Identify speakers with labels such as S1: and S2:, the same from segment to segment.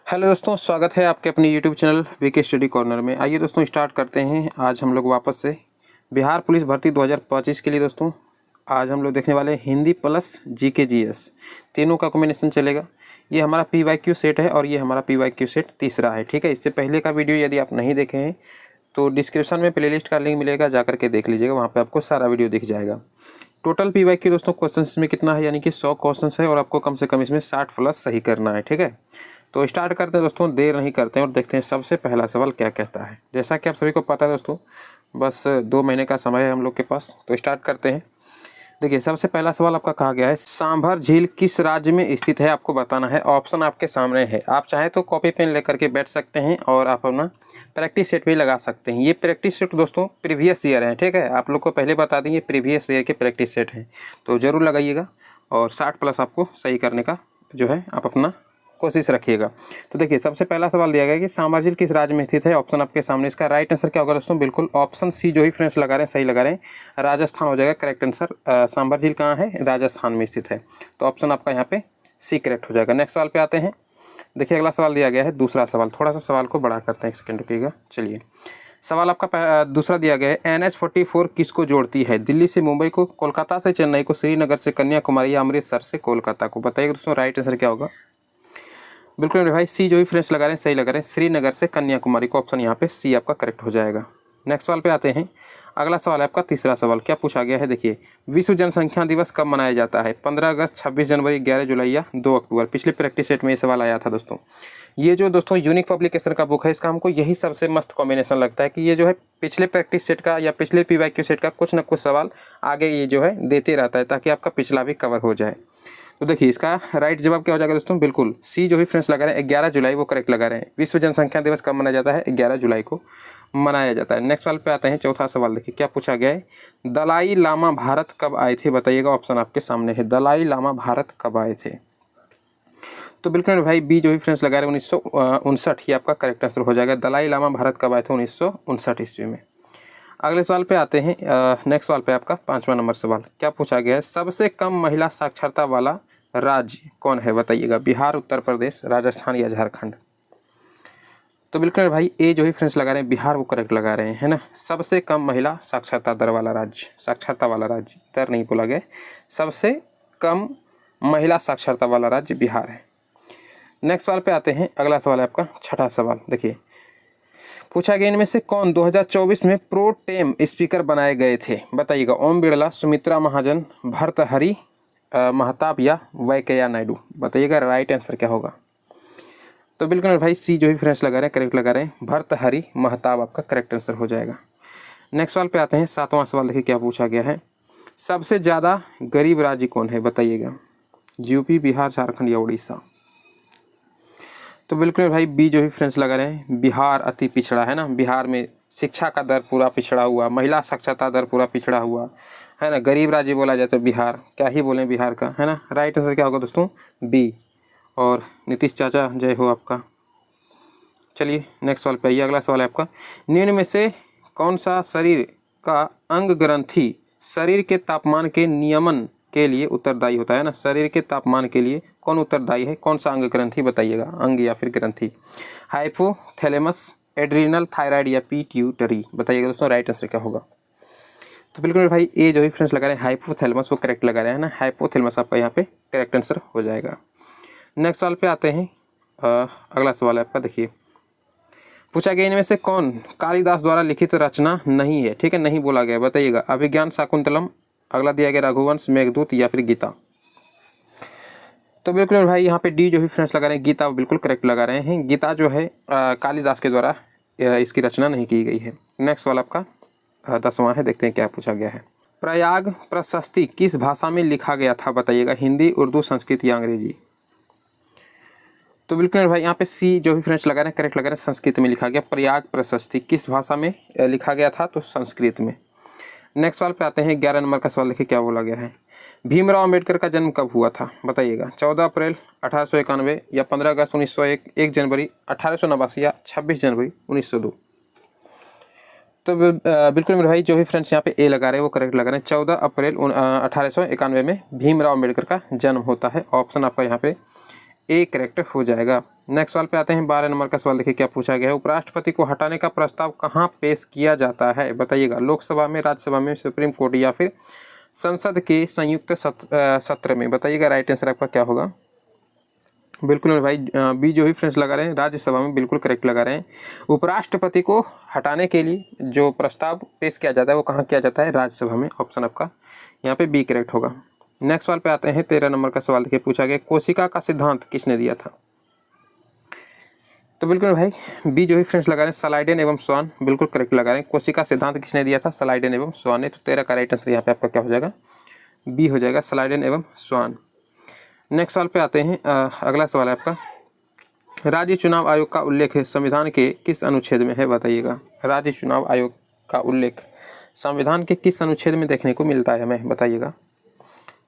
S1: Hello दोस्तों, स्वागत है आपके अपने YouTube channel VK study corner में। आइए दोस्तों स्टार्ट करते हैं। आज हम लोग वापस से बिहार पुलिस भर्ती 2025 के लिए दोस्तों आज हम लोग देखने वाले हैं हिंदी प्लस जीके जीएस, तीनों का कॉम्बिनेशन चलेगा। ये हमारा पीवाईक्यू सेट है और ये हमारा पीवाईक्यू सेट तीसरा है। ठीक है, इससे पहले का वीडियो यदि आप नहीं देखे हैं तो डिस्क्रिप्शन में प्लेलिस्ट का लिंक मिलेगा, जा करके देख लीजिएगा, वहाँ पर आपको सारा वीडियो दिख जाएगा। टोटल पीवाईक्यू दोस्तों क्वेश्चन इसमें कितना है, यानी कि 100 क्वेश्चन है और आपको कम से कम इसमें 60 प्लस सही करना है। ठीक है, तो स्टार्ट करते हैं दोस्तों, देर नहीं करते हैं और देखते हैं सबसे पहला सवाल क्या कहता है। जैसा कि आप सभी को पता है दोस्तों, बस 2 महीने का समय है हम लोग के पास, तो स्टार्ट करते हैं। देखिए, सबसे पहला सवाल आपका कहा गया है सांभर झील किस राज्य में स्थित है, आपको बताना है। ऑप्शन आपके सामने है, आप चाहें तो कॉपी पेन लेकर के बैठ सकते हैं और आप अपना प्रैक्टिस सेट भी लगा सकते हैं। ये प्रैक्टिस सेट दोस्तों प्रीवियस ईयर है। ठीक है, आप लोग को पहले बता दें ये प्रीवियस ईयर के प्रैक्टिस सेट हैं, तो ज़रूर लगाइएगा और 60 प्लस आपको सही करने का जो है आप अपना कोशिश रखिएगा। तो देखिए, सबसे पहला सवाल दिया गया है कि सांभर झील किस राज्य में स्थित है। ऑप्शन आपके सामने, इसका राइट आंसर क्या होगा दोस्तों? बिल्कुल ऑप्शन सी, जो ही फ्रेंड्स लगा रहे हैं सही लगा रहे हैं, राजस्थान हो जाएगा करेक्ट आंसर। सांभर झील कहाँ है? राजस्थान में स्थित है, तो ऑप्शन आपका यहाँ पे सी करेक्ट हो जाएगा। नेक्स्ट सवाल पे आते हैं। देखिए, अगला सवाल दिया गया है दूसरा सवाल, थोड़ा सा सवाल को बड़ा करते हैं, 1 सेकंड रुकिएगा। चलिए, सवाल आपका दूसरा दिया गया है NH-44 किसको जोड़ती है? दिल्ली से मुंबई को, कोलकाता से चेन्नई को, श्रीनगर से कन्याकुमारी या अमृतसर से कोलकाता को। बताइए दोस्तों राइट आंसर क्या होगा? बिल्कुल मेरे भाई, सी जो ही फ्रेंड्स लगा रहे हैं सही लगा रहे हैं, श्रीनगर से कन्याकुमारी को, ऑप्शन यहाँ पे सी आपका करेक्ट हो जाएगा। नेक्स्ट सवाल पे आते हैं। अगला सवाल है आपका तीसरा सवाल, क्या पूछा गया है? देखिए, विश्व जनसंख्या दिवस कब मनाया जाता है? 15 अगस्त, 26 जनवरी, 11 जुलाई या 2 अक्टूबर। पिछले प्रैक्टिस सेट में ये सवाल आया था दोस्तों। ये जो दोस्तों यूनिक पब्लिकेशन का बुक है, इसका हमको यही सबसे मस्त कॉम्बिनेशन लगता है कि ये जो है पिछले प्रैक्टिस सेट का या पिछले पीवाईक्यू सेट का कुछ ना कुछ सवाल आगे ये जो है देते रहता है, ताकि आपका पिछला भी कवर हो जाए। तो देखिए, इसका राइट जवाब क्या हो जाएगा दोस्तों? बिल्कुल सी जो ही फ्रेंड्स लगा रहे हैं 11 जुलाई, वो करेक्ट लगा रहे हैं। विश्व जनसंख्या दिवस कब मनाया जाता है? 11 जुलाई को मनाया जाता है। नेक्स्ट सवाल पे आते हैं, चौथा सवाल। देखिए क्या पूछा गया है, दलाई लामा भारत कब आए थे? बताइएगा, ऑप्शन आपके सामने है, दलाई लामा भारत कब आए थे? तो बिल्कुल भाई बी जो ही फ्रेंड्स लगा रहे हैं 1959, ही आपका करेक्ट आंसर हो जाएगा। दलाई लामा भारत कब आए थे? 1959 ईस्वी में। अगले सवाल पे आते हैं। नेक्स्ट सवाल पे आपका 5वां नंबर सवाल, क्या पूछा गया है, सबसे कम महिला साक्षरता वाला राज्य कौन है? बताइएगा, बिहार, उत्तर प्रदेश, राजस्थान या झारखंड। तो बिल्कुल भाई ए जो ही फ्रेंड्स लगा रहे हैं बिहार, वो करेक्ट लगा रहे हैं, है ना। सबसे कम महिला साक्षरता दर वाला राज्य, साक्षरता वाला राज्य, दर नहीं बोला गया, सबसे कम महिला साक्षरता वाला राज्य बिहार है। नेक्स्ट सवाल पे आते हैं। अगला सवाल है आपका छठा सवाल। देखिए, पूछा गया इनमें से कौन 2024 में प्रो टेम स्पीकर बनाए गए थे? बताइएगा, ओम बिरला, सुमित्रा महाजन, भर्तृहरि महताब या वेंकैया नायडू। बताइएगा राइट आंसर क्या होगा? तो बिल्कुल भाई सी जो ही फ्रेंड्स लगा रहे हैं करेक्ट लगा रहे हैं, भर्तृहरि महताब आपका करेक्ट आंसर हो जाएगा। नेक्स्ट सवाल पे आते हैं, 7वां सवाल। देखिए क्या पूछा गया है, सबसे ज़्यादा गरीब राज्य कौन है? बताइएगा, यूपी, बिहार, झारखंड या उड़ीसा। तो बिल्कुल भाई बी जो ही फ्रेंड्स लगा रहे हैं, बिहार अति पिछड़ा है ना। बिहार में शिक्षा का दर पूरा पिछड़ा हुआ, महिला साक्षरता दर पूरा पिछड़ा हुआ है ना। गरीब राज्य बोला जाए तो बिहार, क्या ही बोलें बिहार का, है ना। राइट आंसर क्या होगा दोस्तों? बी। और नीतीश चाचा जय हो आपका। चलिए नेक्स्ट सवाल पे आइए। अगला सवाल है आपका, निम्न में से कौन सा शरीर का अंग ग्रंथि शरीर के तापमान के नियमन के लिए उत्तरदायी होता है ना। शरीर के तापमान के लिए कौन उत्तरदायी है? कौन सा अंग ग्रंथि? बताइएगा, अंग या फिर ग्रंथि। हाइपोथैलेमस, एड्रिनल, थायराइड या पिट्यूटरी। बताइएगा दोस्तों राइट आंसर क्या होगा? तो बिल्कुल भाई ए जो ही फ्रेंड्स लगा रहे हैं हाइपोथैलेमस, वो करेक्ट लगा रहे हैं ना। हाइपोथैलेमस आपका यहाँ पे करेक्ट आंसर हो जाएगा। नेक्स्ट सवाल पे आते हैं। अगला सवाल है आपका, देखिए पूछा गया इनमें से कौन कालिदास द्वारा लिखित रचना नहीं है? ठीक है, नहीं बोला गया। बताइएगा, अभिज्ञान, शाकुंतलम, अगला दिया गया रघुवंश, मेघदूत या फिर गीता। तो बिल्कुल भाई यहाँ पे डी जो ही फ्रेंड्स लगा रहे हैं गीता, बिल्कुल करेक्ट लगा रहे हैं। गीता जो है कालिदास के द्वारा इसकी रचना नहीं की गई है। नेक्स्ट सवाल आपका 10वां है, देखते हैं क्या पूछा गया है। प्रयाग प्रशस्ति किस भाषा में लिखा गया था? बताइएगा, हिंदी, उर्दू, संस्कृत या अंग्रेजी। तो बिल्कुल भाई यहाँ पे सी जो भी फ्रेंड्स लगा रहे हैं करेक्ट लगा रहे हैं, संस्कृत में लिखा गया। प्रयाग प्रशस्ति किस भाषा में लिखा गया था? तो संस्कृत में। नेक्स्ट सवाल पे आते हैं। 11 नंबर का सवाल, देखिए क्या बोला गया है, भीमराव अंबेडकर का जन्म कब हुआ था? बताइएगा, 14 अप्रैल 1891 या 15 अगस्त 1901, 1 जनवरी 1889 या 26 जनवरी 1902। तो बिल्कुल मेरे भाई जो भी फ्रेंड्स यहाँ पे ए लगा रहे हैं वो करेक्ट लगा रहे हैं। 14 अप्रैल 1891 में भीमराव अंबेडकर का जन्म होता है। ऑप्शन आपका यहाँ पे ए करेक्ट हो जाएगा। नेक्स्ट सवाल पे आते हैं। 12 नंबर का सवाल देखिए क्या पूछा गया है। उपराष्ट्रपति को हटाने का प्रस्ताव कहाँ पेश किया जाता है बताइएगा। लोकसभा में, राज्यसभा में, सुप्रीम कोर्ट या फिर संसद के संयुक्त सत्र में बताइएगा। राइट आंसर आपका क्या होगा। बिल्कुल भाई बी जो भी फ्रेंड्स लगा रहे हैं राज्यसभा में, बिल्कुल करेक्ट लगा रहे हैं। उपराष्ट्रपति को हटाने के लिए जो प्रस्ताव पेश किया जाता है वो कहाँ किया जाता है, राज्यसभा में। ऑप्शन आपका यहाँ पे बी करेक्ट होगा। नेक्स्ट सवाल पे आते हैं। 13 नंबर का सवाल देखिए पूछा गया, कोशिका का सिद्धांत किसने दिया था। तो बिल्कुल भाई बी जो ही फ्रेंड्स लगा रहे हैं सलाइडेन एवं स्वान, बिल्कुल करेक्ट लगा रहे हैं। कोशिका सिद्धांत किसने दिया था, सलाइडेन एवं स्वान ने। तो 13 का राइट आंसर यहाँ पे आपका क्या हो जाएगा, बी हो जाएगा, सलाइडेन एवं स्वान। नेक्स्ट सवाल पे आते हैं। अगला सवाल है आपका, राज्य चुनाव आयोग का उल्लेख संविधान के किस अनुच्छेद में है बताइएगा। राज्य चुनाव आयोग का उल्लेख संविधान के किस अनुच्छेद में देखने को मिलता है हमें बताइएगा।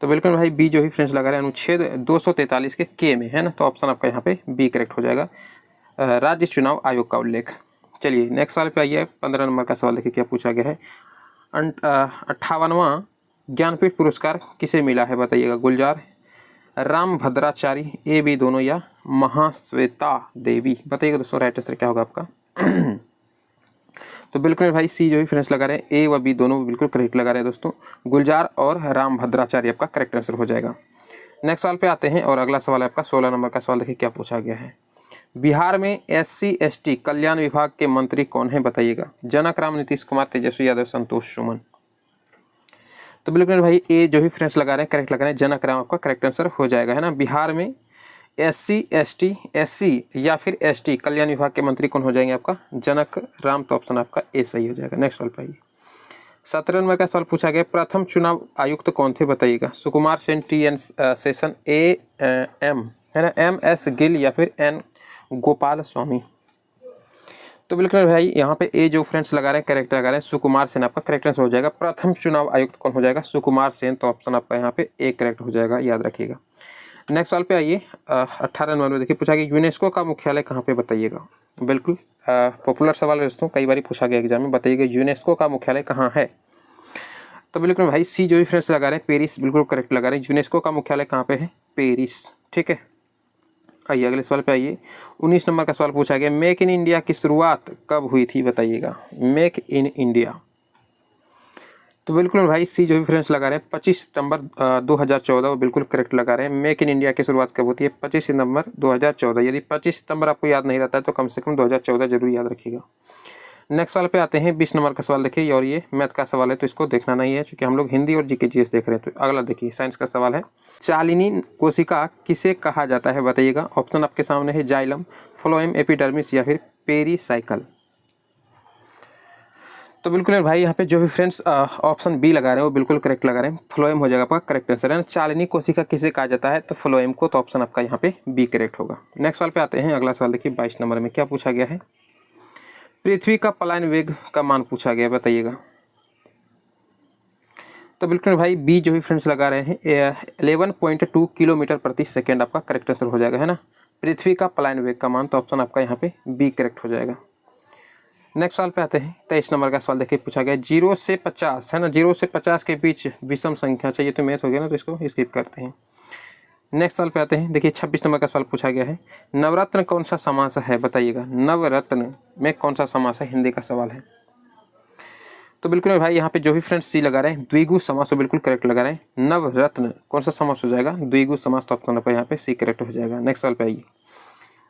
S1: तो बिल्कुल भाई बी जो ही फ्रेंड्स लगा रहे हैं अनुच्छेद 243 के में है ना। तो ऑप्शन आपका यहाँ पे बी करेक्ट हो जाएगा, राज्य चुनाव आयोग का उल्लेख। चलिए नेक्स्ट सवाल पे आइए। 15 नंबर का सवाल देखिए क्या पूछा गया है। 58वां ज्ञानपीठ पुरस्कार किसे मिला है बताइएगा। गुलजार रामभद्राचारी, ए बी दोनों, या महाश्वेता देवी बताइएगा दोस्तों। राइट आंसर क्या होगा आपका। तो बिल्कुल भाई सी जो ही फ्रेंड्स लगा रहे हैं, ए व बी दोनों बिल्कुल करेक्ट लगा रहे हैं दोस्तों। गुलजार और रामभद्राचार्य आपका करेक्ट आंसर हो जाएगा। नेक्स्ट सवाल पे आते हैं और अगला सवाल है आपका 16 नंबर का सवाल देखिए क्या पूछा गया है। बिहार में SC/ST कल्याण विभाग के मंत्री कौन है बताइएगा। जनक राम, नीतीश कुमार, तेजस्वी यादव, संतोष सुमन। तो बिल्कुल भाई ए जो ही फ्रेंड्स लगा रहे हैं करेक्ट लगा रहे हैं, जनक राम आपका करेक्ट आंसर हो जाएगा है ना। बिहार में SC/ST, SC या फिर ST कल्याण विभाग के मंत्री कौन हो जाएंगे आपका, जनक राम। तो ऑप्शन आपका ए सही हो जाएगा। नेक्स्ट सवाल पाइए। 17 नंबर का सवाल पूछा गया, प्रथम चुनाव आयुक्त कौन थे बताइएगा। Sukumar Sen, TN session, AM है ना, MS गिल या फिर N गोपाल स्वामी। तो बिल्कुल भाई यहाँ पे ए जो फ्रेंड्स लगा रहे हैं करेक्ट लगा रहे हैं, सुकुमार सेन आपका करेक्ट आंसर हो जाएगा। प्रथम चुनाव आयुक्त कौन हो जाएगा, सुकुमार सेन। तो ऑप्शन आपका यहाँ पे ए करेक्ट हो जाएगा, याद रखिएगा। नेक्स्ट सवाल पे आइए। 18 नंबर में देखिए पूछा गया, यूनेस्को का मुख्यालय कहाँ पे बताइएगा। बिल्कुल पॉपुलर सवाल है दोस्तों, कई बार पूछा गया एग्जाम में। बताइएगा यूनेस्को का मुख्यालय कहाँ है। तो बिल्कुल भाई सी जो भी फ्रेंड्स लगा रहे हैं पेरिस, बिल्कुल करेक्ट लगा रहे हैं। यूनेस्को का मुख्यालय कहाँ पे है, पेरिस। ठीक है, आइए अगले सवाल पे आइए। 19 नंबर का सवाल पूछा गया, मेक इन इंडिया की शुरुआत कब हुई थी बताइएगा। Make in India. तो बिल्कुल भाई सी जो भी फ्रेंड्स लगा रहे हैं 25 सितंबर 2014, वो बिल्कुल करेक्ट लगा रहे हैं। मेक इन इंडिया की शुरुआत कब होती है, 25 सितंबर 2014। यदि 25 सितंबर आपको याद नहीं रहता है तो कम से कम 2014 जरूर याद रखिएगा। नेक्स्ट सवाल पे आते हैं। 20 नंबर का सवाल देखिए, और ये मैथ का सवाल है तो इसको देखना नहीं है क्योंकि हम लोग हिंदी और GK GS देख रहे हैं। तो अगला देखिए साइंस का सवाल है, चालिनी कोशिका किसे कहा जाता है बताइएगा। ऑप्शन आपके सामने है, जाइलम, फ्लोएम, एपिडर्मिस या फिर पेरीसाइकल। तो बिल्कुल भाई यहाँ पे जो भी फ्रेंड्स ऑप्शन बी लगा रहे हैं वो बिल्कुल करेक्ट लगा रहे हैं, फ्लोएम हो जाएगा आपका करेक्ट आंसर है ना। चालिनी कोशिका किसे कहा जाता है तो फ्लोएम को। तो ऑप्शन आपका यहाँ पे बी करेक्ट होगा। नेक्स्ट सवाल पे आते हैं। अगला सवाल देखिए 22 नंबर में क्या पूछा गया है, पृथ्वी का पलायन वेग का मान पूछा गया बताइएगा। तो बिल्कुल भाई बी जो भी फ्रेंड्स लगा रहे हैं 11.2 किलोमीटर प्रति सेकेंड आपका करेक्ट आंसर हो जाएगा है ना, पृथ्वी का पलायन वेग का मान। तो ऑप्शन आपका यहाँ पे बी करेक्ट हो जाएगा। नेक्स्ट सवाल पे आते हैं। 23 नंबर का सवाल देखिए पूछा गया, 0 से 50 है ना, 0 से 50 के बीच विषम संख्या चाहिए। तो मैथ हो गया ना, तो इसको स्किप करते हैं। नेक्स्ट सवाल पे आते हैं। देखिए 26 नंबर का सवाल पूछा गया है, नवरत्न कौन सा समास है बताइएगा। नवरत्न में कौन सा समास है, हिंदी का सवाल है। तो बिल्कुल भाई यहाँ पे जो भी फ्रेंड्स सी लगा रहे हैं द्विगु समास, तो बिल्कुल करेक्ट लगा रहे हैं। नवरत्न कौन सा समास हो जाएगा, द्विगु समास। तो ऑप्शन पर यहाँ पे सी करेक्ट हो जाएगा। नेक्स्ट सवाल पे आइए।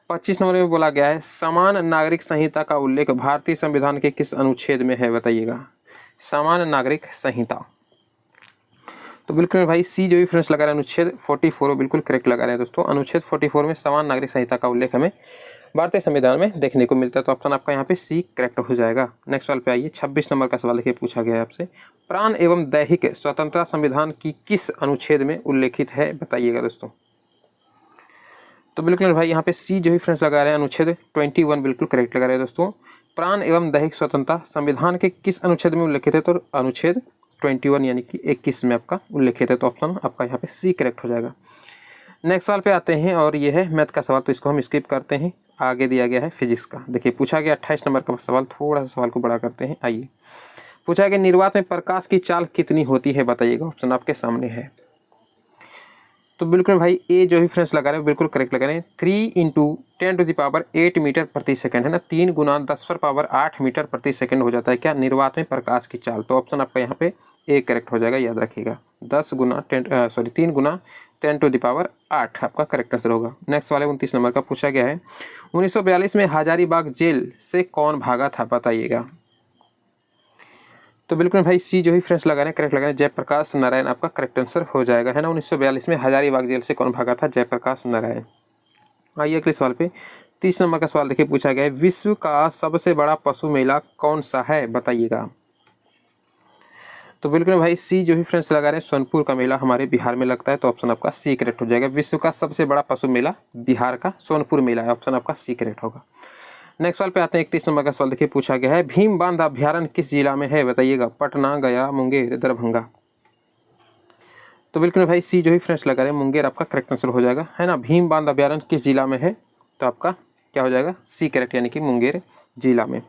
S1: 25 नंबर में बोला गया है, समान नागरिक संहिता का उल्लेख भारतीय संविधान के किस अनुच्छेद में है बताइएगा। समान नागरिक संहिता। तो बिल्कुल भाई सी जो भी फ्रेंड्स लगा रहे हैं अनुच्छेद 44, बिल्कुल करेक्ट लगा रहे हैं दोस्तों। अनुच्छेद 44 में समान नागरिक संहिता का उल्लेख हमें भारतीय संविधान में देखने को मिलता है। तो ऑप्शन आपका यहाँ पे सी करेक्ट हो जाएगा। नेक्स्ट सवाल पे आइए। 26 नंबर का सवाल देखिए पूछा गया है आपसे, प्राण एवं दैहिक स्वतंत्रता संविधान की किस अनुच्छेद में उल्लेखित है बताइएगा दोस्तों। तो बिल्कुल भाई यहाँ पे सी जो ही फ्रेंड्स लगा रहे हैं अनुच्छेद 21, बिल्कुल करेक्ट लगा रहे हैं दोस्तों। प्राण एवं दैहिक स्वतंत्रता संविधान के किस अनुच्छेद में उल्लेखित है, तो अनुच्छेद 21 यानी कि 21 में आपका उल्लेखित है। तो ऑप्शन आपका यहाँ पे सी करेक्ट हो जाएगा। नेक्स्ट सवाल पे आते हैं और ये है मैथ का सवाल, तो इसको हम स्किप करते हैं। आगे दिया गया है फिजिक्स का। देखिए पूछा गया 28 नंबर का सवाल, थोड़ा सा सवाल को बड़ा करते हैं। आइए पूछा गया, निर्वात में प्रकाश की चाल कितनी होती है बताइएगा। ऑप्शन आपके सामने है। तो बिल्कुल भाई ए जो ही फ्रेंड्स लगा रहे हैं बिल्कुल करेक्ट लगा रहे हैं। 3 × 10⁸ मीटर प्रति सेकंड है ना, 3 × 10⁸ मीटर प्रति सेकंड हो जाता है क्या, निर्वात में प्रकाश की चाल। तो ऑप्शन आपका यहाँ पे ए करेक्ट हो जाएगा, याद रखिएगा। 3 × 10⁸ आपका करेक्ट आंसर होगा। नेक्स्ट वाले 29 नंबर का पूछा गया है 1942 में हजारीबाग जेल से कौन भागा था, बताइएगा। तो बिल्कुल भाई सी जो ही फ्रेंड्स लगा रहे हैं करेक्ट लगा रहे हैं, जयप्रकाश नारायण आपका करेक्ट आंसर हो जाएगा, है ना। 1942 में हजारीबाग जेल से कौन भागा था, जयप्रकाश नारायण। आइए अगले सवाल पे 30 नंबर का सवाल देखिए, पूछा गया है विश्व का सबसे बड़ा पशु मेला कौन सा है, बताइएगा। तो बिल्कुल भाई सी जो ही फ्रेंड्स लगा रहे हैं सोनपुर का मेला हमारे बिहार में लगता है, तो ऑप्शन आपका सी करेक्ट हो जाएगा। विश्व का सबसे बड़ा पशु मेला बिहार का सोनपुर मेला है, ऑप्शन आपका सी करेक्ट होगा। नेक्स्ट सवाल पे आते हैं 31 नंबर का सवाल देखिए, पूछा गया है भीम बांध अभ्यारण्य किस जिला में है, बताइएगा। पटना, गया, मुंगेर, दरभंगा। तो बिल्कुल भाई सी जो ही फ्रेंड्स लगा रहे हैं मुंगेर आपका करेक्ट आंसर हो जाएगा, है ना। भीम बांध अभ्यारण्य किस जिला में है, तो आपका क्या हो जाएगा, सी करेक्ट, यानी कि मुंगेर जिला में।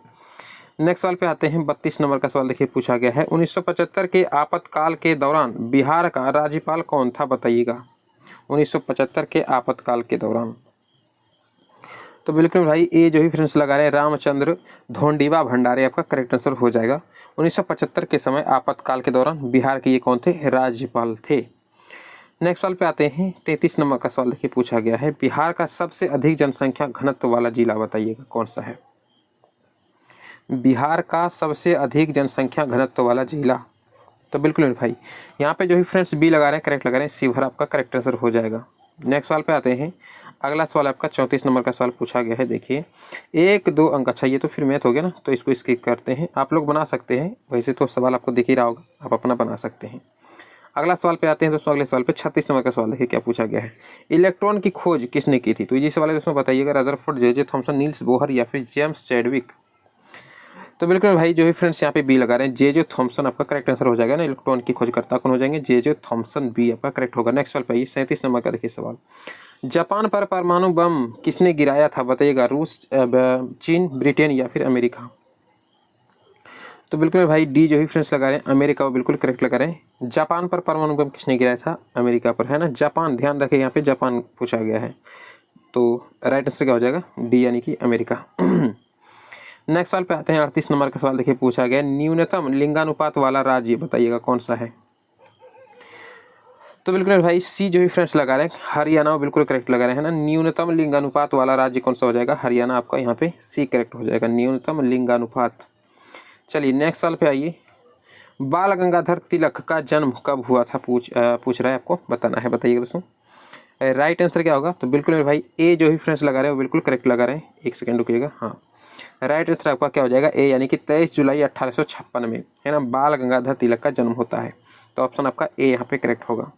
S1: नेक्स्ट सवाल पे आते हैं 32 नंबर का सवाल देखिए, पूछा गया है 1975 के आपातकाल के दौरान बिहार का राज्यपाल कौन था, बताइएगा। 1975 के आपातकाल के दौरान। तो बिल्कुल भाई ए जो ही फ्रेंड्स लगा रहे हैं रामचंद्र धोंडीबा भंडारे आपका करेक्ट आंसर हो जाएगा। 1975 के समय आपातकाल के दौरान बिहार के ये कौन थे, राज्यपाल थे। नेक्स्ट सवाल पे आते हैं 33 नंबर का सवाल देखिए, पूछा गया है बिहार का सबसे अधिक जनसंख्या घनत्व वाला जिला, बताइएगा कौन सा है। बिहार का सबसे अधिक जनसंख्या घनत्व वाला जिला, तो बिल्कुल भाई यहाँ पे जो ही फ्रेंड्स बी लगा रहे हैं करेक्ट लगा रहे हैं, शिवहर आपका करेक्ट आंसर हो जाएगा। नेक्स्ट सवाल पे आते हैं, अगला सवाल आपका 34 नंबर का सवाल पूछा गया है, देखिए 1-2 अंक। अच्छा ये तो फिर मैथ हो गया ना, तो इसको स्किप करते हैं, आप लोग बना सकते हैं, वैसे तो सवाल आपको दिख ही रहा होगा, आप अपना बना सकते हैं। अगला सवाल पे आते हैं दोस्तों, अगले सवाल पे 36 नंबर का सवाल देखिए क्या पूछा गया है, इलेक्ट्रॉन की खोज किसने की थी। तो ये सवाल है दोस्तों, बताइएगा Rutherford, J Thomson, Niels Bohr या फिर जेम्स चैडविक। तो बिल्कुल भाई जो ही फ्रेंड्स यहाँ पे बी लगा रहे हैं, जे थॉमसन आपका करेक्ट आंसर हो जाएगा ना। इलेक्ट्रॉन की खोजकर्ता कौन हो जाएंगे, जे थॉमसन, बी आपका करेक्ट होगा। नेक्स्ट सवाल पे 37 नंबर का देखिए सवाल, जापान पर परमाणु बम किसने गिराया था, बताइएगा। रूस, चीन, ब्रिटेन या फिर अमेरिका। तो बिल्कुल भाई डी जो ही फ्रेंड्स लगा रहे हैं अमेरिका, वो बिल्कुल करेक्ट लगा रहे हैं। जापान पर परमाणु बम किसने गिराया था, अमेरिका पर, है ना। जापान, ध्यान रखें यहाँ पे जापान पूछा गया है, तो राइट आंसर क्या हो जाएगा, डी यानी कि अमेरिका। नेक्स्ट सवाल पे आते हैं 38 नंबर का सवाल देखिए, पूछा गया न्यूनतम लिंगानुपात वाला राज्य, बताइएगा कौन सा है। तो बिल्कुल भाई सी जो ही फ्रेंड्स लगा रहे हैं हरियाणा, बिल्कुल करेक्ट लगा रहे हैं ना। न्यूनतम लिंगानुपात वाला राज्य कौन सा हो जाएगा, हरियाणा आपका यहाँ पे सी करेक्ट हो जाएगा, न्यूनतम लिंगानुपात। चलिए नेक्स्ट साल पे आइए, बाल गंगाधर तिलक का जन्म कब हुआ था, पूछ रहा है, आपको बताना है, बताइएगा दोस्तों। राइट आंसर क्या होगा, तो बिल्कुल भाई ए जो ही फ्रेंड्स लगा रहे हैं वो बिल्कुल करेक्ट लगा रहे हैं, एक सेकेंड रुकिएगा। हाँ राइट आंसर आपका क्या हो जाएगा, ए यानी कि 23 जुलाई 1856 में, है ना, बाल गंगाधर तिलक का जन्म होता है। तो ऑप्शन आपका ए यहाँ पे करेक्ट होगा।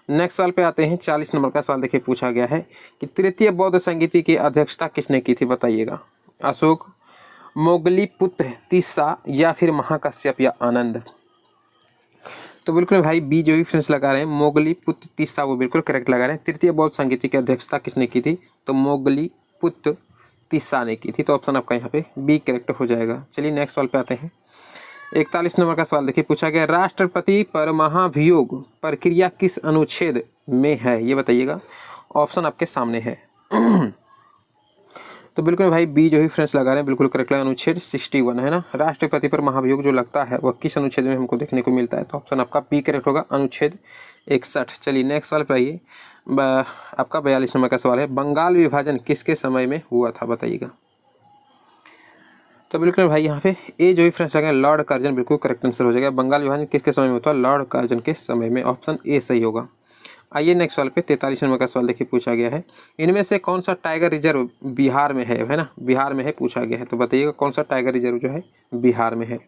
S1: नेक्स्ट सवाल पे आते हैं 40 नंबर का सवाल देखिए, पूछा गया है कि तृतीय बौद्ध संगीति की अध्यक्षता किसने की थी, बताइएगा। अशोक, मोगलीपुत्र तिस्सा या फिर महाकश्यप या आनंद। तो बिल्कुल भाई बी जो ही फ्रेंड्स लगा रहे हैं मोगलीपुत्र तिस्सा, वो बिल्कुल करेक्ट लगा रहे हैं। तृतीय बौद्ध संगीति की अध्यक्षता किसने की थी, तो मोगलीपुत्र तिस्सा ने की थी। तो ऑप्शन आपका यहाँ पे बी करेक्ट हो जाएगा। चलिए नेक्स्ट सवाल पे आते हैं 41 नंबर का सवाल देखिए, पूछा गया राष्ट्रपति पर महाभियोग प्रक्रिया किस अनुच्छेद में है, ये बताइएगा। ऑप्शन आपके सामने है। तो बिल्कुल भाई बी जो ही फ्रेंड्स लगा रहे हैं बिल्कुल करेक्ट लगा, अनुच्छेद 61 है ना। राष्ट्रपति पर महाभियोग जो लगता है वह किस अनुच्छेद में हमको देखने को मिलता है, तो ऑप्शन आपका बी करेक्ट होगा, अनुच्छेद 61। चलिए नेक्स्ट सवाल पे आइए, आपका 42 नंबर का सवाल है बंगाल विभाजन किसके समय में हुआ था, बताइएगा। तो बिल्कुल भाई यहाँ पे ए जो ही फ्रेंड्स लगा लॉर्ड कर्जन, बिल्कुल करेक्ट आंसर हो जाएगा। बंगाल विभाजन किसके समय में होता है, लॉर्ड कर्जन के समय में, ऑप्शन ए सही होगा। आइए नेक्स्ट सवाल पे 43 नंबर का सवाल देखिए, पूछा गया है इनमें से कौन सा टाइगर रिजर्व बिहार में है ना, बिहार में है पूछा गया है। तो बताइएगा कौन सा टाइगर रिजर्व जो है बिहार में है।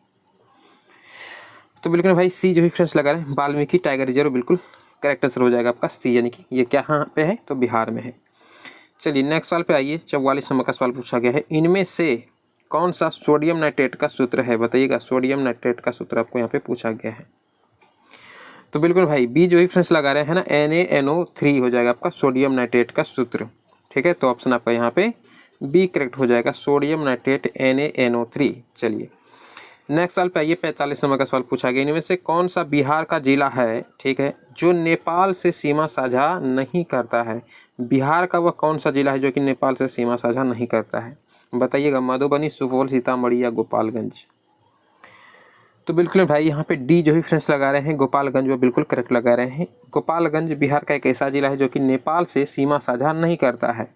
S1: तो बिल्कुल भाई सी जो ही फ्रेंड्स लगा रहे हैं वाल्मीकि टाइगर रिजर्व, बिल्कुल करेक्ट आंसर हो जाएगा आपका सी, यानी कि ये क्या पे है, तो बिहार में है। चलिए नेक्स्ट सवाल पे आइए, 44 नंबर का सवाल पूछा गया है इनमें से कौन सा सोडियम नाइट्रेट का सूत्र है, बताइएगा। सोडियम नाइट्रेट का सूत्र आपको यहाँ पे पूछा गया है। तो बिल्कुल भाई बी जो ही फ्रेंड्स लगा रहे हैं ना NaNO3 हो जाएगा आपका सोडियम नाइट्रेट का सूत्र, ठीक है। तो ऑप्शन आपका यहाँ पे बी करेक्ट हो जाएगा, सोडियम नाइट्रेट NaNO3। चलिए नेक्स्ट सवाल पे आइए, 45 नंबर का सवाल पूछा गया, इनमें से कौन सा बिहार का जिला है, ठीक है, जो नेपाल से सीमा साझा नहीं करता है। बिहार का वह कौन सा जिला है जो कि नेपाल से सीमा साझा नहीं करता है, बताइएगा। मधुबनी, सुपौल, सीतामढ़ी या गोपालगंज। तो बिल्कुल भाई यहाँ पे डी जो ही फ्रेंड्स लगा रहे हैं, गोपालगंज, वो बिल्कुल करेक्ट लगा रहे हैं। गोपालगंज बिहार का एक ऐसा जिला है जो कि नेपाल से सीमा साझा नहीं करता है।